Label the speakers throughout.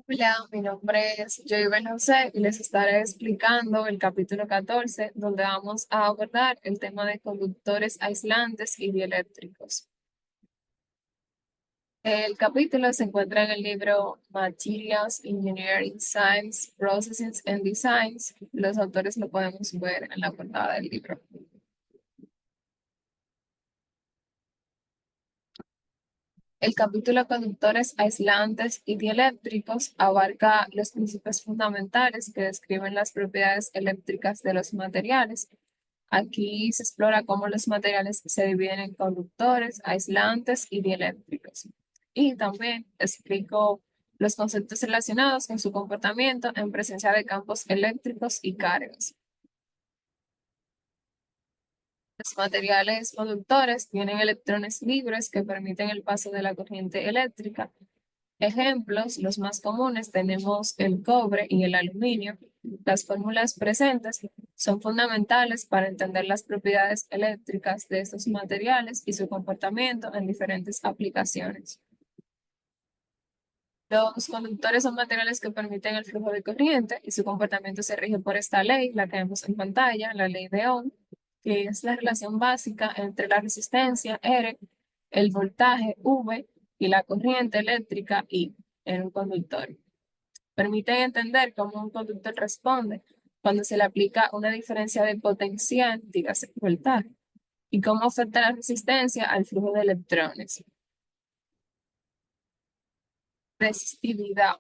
Speaker 1: Hola, mi nombre es Joy José y les estaré explicando el capítulo 14, donde vamos a abordar el tema de conductores aislantes y dieléctricos. El capítulo se encuentra en el libro Materials Engineering Science, Processing and Designs. Los autores lo podemos ver en la portada del libro. El capítulo Conductores aislantes y dieléctricos abarca los principios fundamentales que describen las propiedades eléctricas de los materiales. Aquí se explora cómo los materiales se dividen en conductores, aislantes y dieléctricos. Y también explico los conceptos relacionados con su comportamiento en presencia de campos eléctricos y cargas. Los materiales conductores tienen electrones libres que permiten el paso de la corriente eléctrica. Ejemplos, los más comunes tenemos el cobre y el aluminio. Las fórmulas presentes son fundamentales para entender las propiedades eléctricas de estos materiales y su comportamiento en diferentes aplicaciones. Los conductores son materiales que permiten el flujo de corriente y su comportamiento se rige por esta ley, la que vemos en pantalla, la ley de Ohm, que es la relación básica entre la resistencia R, el voltaje V y la corriente eléctrica I en un conductor. Permiten entender cómo un conductor responde cuando se le aplica una diferencia de potencial, dígase voltaje, y cómo afecta la resistencia al flujo de electrones. Resistividad.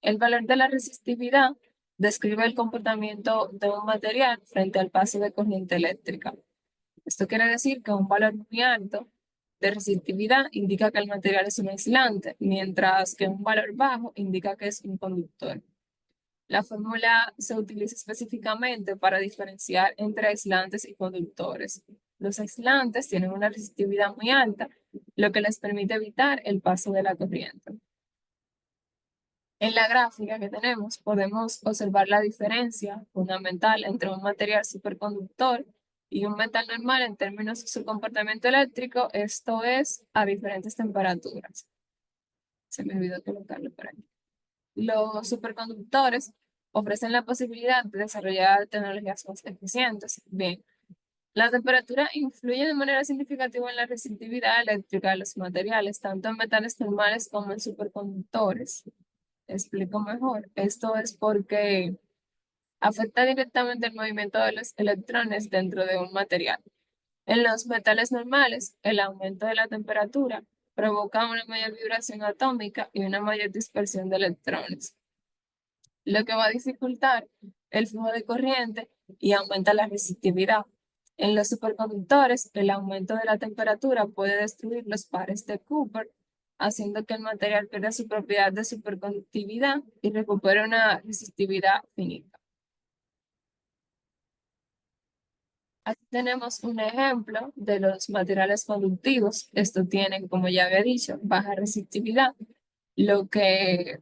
Speaker 1: El valor de la resistividad describe el comportamiento de un material frente al paso de corriente eléctrica. Esto quiere decir que un valor muy alto de resistividad indica que el material es un aislante, mientras que un valor bajo indica que es un conductor. La fórmula se utiliza específicamente para diferenciar entre aislantes y conductores. Los aislantes tienen una resistividad muy alta, lo que les permite evitar el paso de la corriente. En la gráfica que tenemos podemos observar la diferencia fundamental entre un material superconductor y un metal normal en términos de su comportamiento eléctrico, esto es a diferentes temperaturas. Se me olvidó colocarlo por aquí. Los superconductores ofrecen la posibilidad de desarrollar tecnologías más eficientes. Bien, la temperatura influye de manera significativa en la resistividad eléctrica de los materiales, tanto en metales normales como en superconductores. Explico mejor. Esto es porque afecta directamente el movimiento de los electrones dentro de un material. En los metales normales, el aumento de la temperatura provoca una mayor vibración atómica y una mayor dispersión de electrones, lo que va a dificultar el flujo de corriente y aumenta la resistividad. En los superconductores, el aumento de la temperatura puede destruir los pares de Cooper, haciendo que el material pierda su propiedad de superconductividad y recupere una resistividad finita. Aquí tenemos un ejemplo de los materiales conductivos. Estos tienen, como ya había dicho, baja resistividad, lo que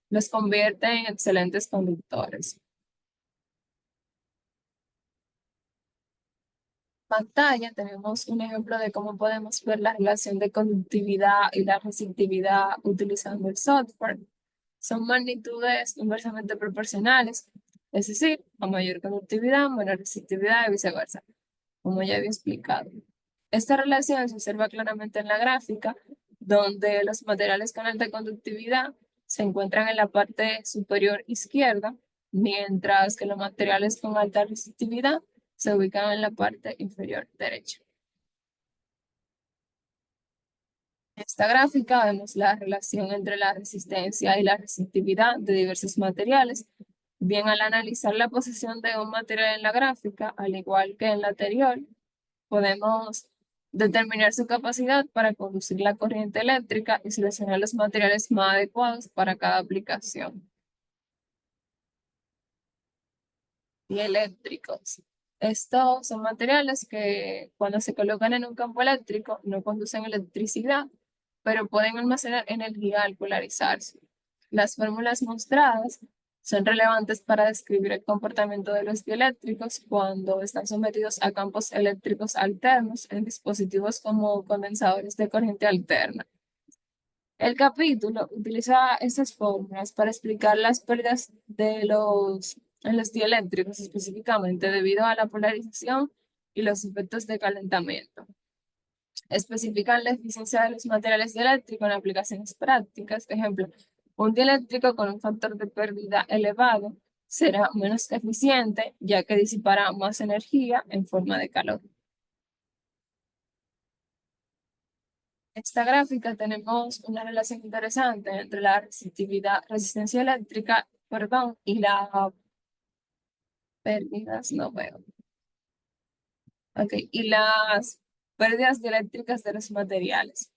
Speaker 1: los convierte en excelentes conductores. Pantalla tenemos un ejemplo de cómo podemos ver la relación de conductividad y la resistividad utilizando el software. Son magnitudes inversamente proporcionales, es decir, a mayor conductividad, menor resistividad y viceversa, como ya había explicado. Esta relación se observa claramente en la gráfica, donde los materiales con alta conductividad se encuentran en la parte superior izquierda, mientras que los materiales con alta resistividad se ubican en la parte inferior derecha. En esta gráfica vemos la relación entre la resistencia y la resistividad de diversos materiales. Bien, al analizar la posición de un material en la gráfica, al igual que en la anterior, podemos determinar su capacidad para conducir la corriente eléctrica y seleccionar los materiales más adecuados para cada aplicación. Y eléctricos. Estos son materiales que cuando se colocan en un campo eléctrico no conducen electricidad, pero pueden almacenar energía al polarizarse. Las fórmulas mostradas son relevantes para describir el comportamiento de los dieléctricos cuando están sometidos a campos eléctricos alternos en dispositivos como condensadores de corriente alterna. El capítulo utiliza estas fórmulas para explicar las pérdidas en los dieléctricos específicamente debido a la polarización y los efectos de calentamiento. Especifican la eficiencia de los materiales dieléctricos en aplicaciones prácticas. Ejemplo, un dieléctrico con un factor de pérdida elevado será menos eficiente ya que disipará más energía en forma de calor. En esta gráfica tenemos una relación interesante entre la resistencia eléctrica, perdón, y las pérdidas, no veo. Ok, y las pérdidas dieléctricas de los materiales.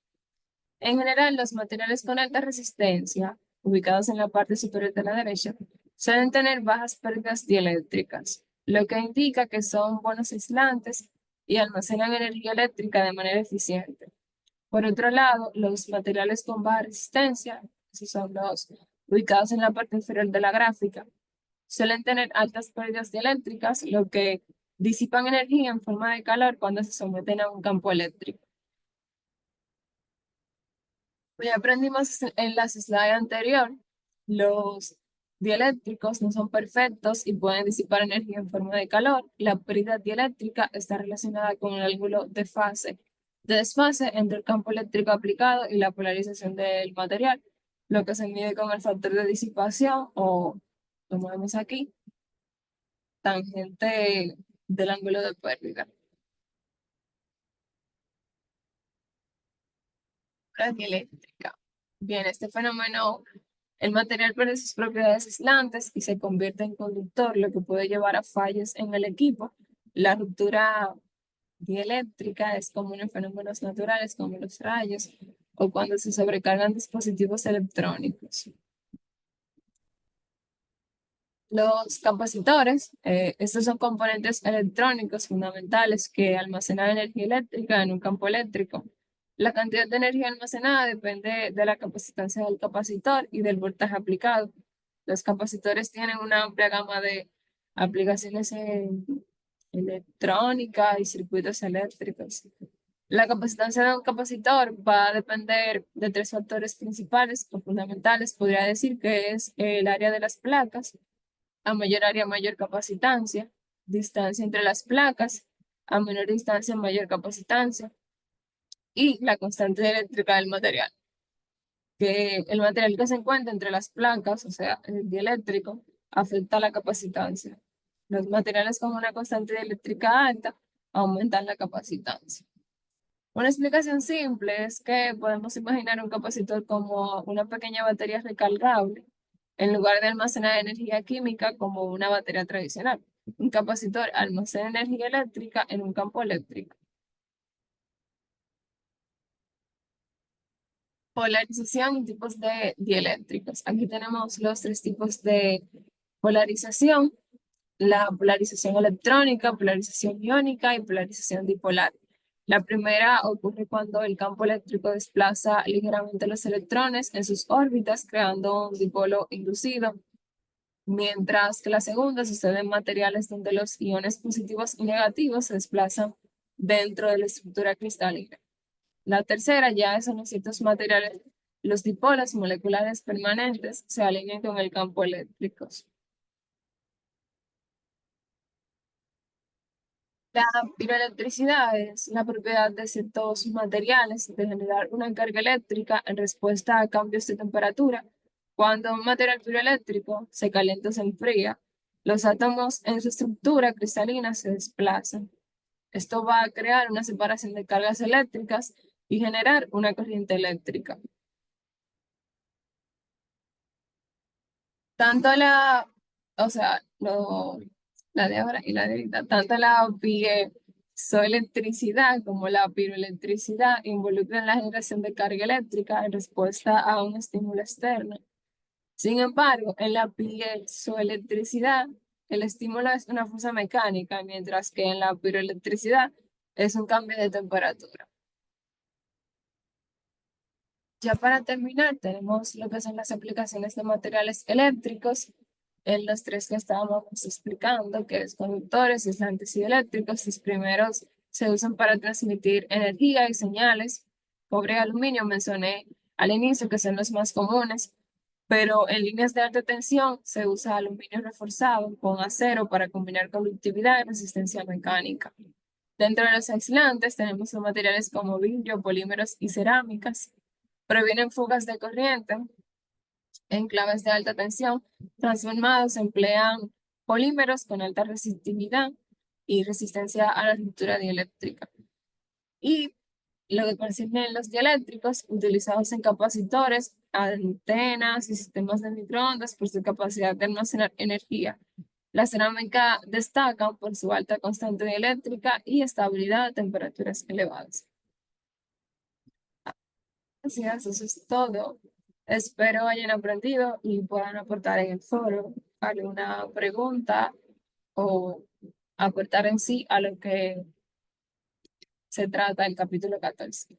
Speaker 1: En general, los materiales con alta resistencia, ubicados en la parte superior de la derecha, suelen tener bajas pérdidas dieléctricas, lo que indica que son buenos aislantes y almacenan energía eléctrica de manera eficiente. Por otro lado, los materiales con baja resistencia, esos son los ubicados en la parte inferior de la gráfica, suelen tener altas pérdidas dieléctricas, lo que disipan energía en forma de calor cuando se someten a un campo eléctrico. Pues ya aprendimos en la slide anterior, los dieléctricos no son perfectos y pueden disipar energía en forma de calor. La pérdida dieléctrica está relacionada con el ángulo de desfase entre el campo eléctrico aplicado y la polarización del material, lo que se mide con el factor de disipación o, como vemos aquí, tangente del ángulo de pérdida. La dieléctrica. Bien, este fenómeno, el material pierde sus propiedades aislantes y se convierte en conductor, lo que puede llevar a fallos en el equipo. La ruptura dieléctrica es común en fenómenos naturales como los rayos o cuando se sobrecargan dispositivos electrónicos. Los capacitores, estos son componentes electrónicos fundamentales que almacenan energía eléctrica en un campo eléctrico. La cantidad de energía almacenada depende de la capacitancia del capacitor y del voltaje aplicado. Los capacitores tienen una amplia gama de aplicaciones en electrónica y circuitos eléctricos. La capacitancia de un capacitor va a depender de tres factores principales o fundamentales. Podría decir que es el área de las placas, a mayor área, mayor capacitancia, distancia entre las placas, a menor distancia, mayor capacitancia, y la constante eléctrica del material. Que el material que se encuentra entre las placas, o sea, el dieléctrico, afecta la capacitancia. Los materiales con una constante eléctrica alta aumentan la capacitancia. Una explicación simple es que podemos imaginar un capacitor como una pequeña batería recargable en lugar de almacenar energía química como una batería tradicional. Un capacitor almacena energía eléctrica en un campo eléctrico. Polarización y tipos de dieléctricos. Aquí tenemos los tres tipos de polarización: la polarización electrónica, polarización iónica y polarización dipolar. La primera ocurre cuando el campo eléctrico desplaza ligeramente los electrones en sus órbitas, creando un dipolo inducido, mientras que la segunda sucede en materiales donde los iones positivos y negativos se desplazan dentro de la estructura cristalina. La tercera ya es en los ciertos materiales, los dipolos moleculares permanentes se alinean con el campo eléctrico. La piroelectricidad es la propiedad de ciertos materiales de generar una carga eléctrica en respuesta a cambios de temperatura. Cuando un material piroeléctrico se calienta o se enfría, los átomos en su estructura cristalina se desplazan. Esto va a crear una separación de cargas eléctricas y generar una corriente eléctrica. Tanto o sea, la de ahora y la de ahorita, tanto la piezoelectricidad como la piroelectricidad involucran la generación de carga eléctrica en respuesta a un estímulo externo. Sin embargo, en la piezoelectricidad, el estímulo es una fuerza mecánica, mientras que en la piroelectricidad es un cambio de temperatura. Ya para terminar, tenemos lo que son las aplicaciones de materiales eléctricos en los tres que estábamos explicando, que es conductores, aislantes y eléctricos. Los primeros se usan para transmitir energía y señales. Cobre y aluminio mencioné al inicio, que son los más comunes, pero en líneas de alta tensión se usa aluminio reforzado con acero para combinar conductividad y resistencia mecánica. Dentro de los aislantes tenemos los materiales como vidrio, polímeros y cerámicas. Previenen fugas de corriente en claves de alta tensión. Transformados emplean polímeros con alta resistividad y resistencia a la ruptura dieléctrica. Y lo que concierne los dieléctricos, utilizados en capacitores, antenas y sistemas de microondas por su capacidad de almacenar energía. La cerámica destaca por su alta constante dieléctrica y estabilidad a temperaturas elevadas. Así es, eso es todo. Espero hayan aprendido y puedan aportar en el foro alguna pregunta o aportar en sí a lo que se trata el capítulo 14.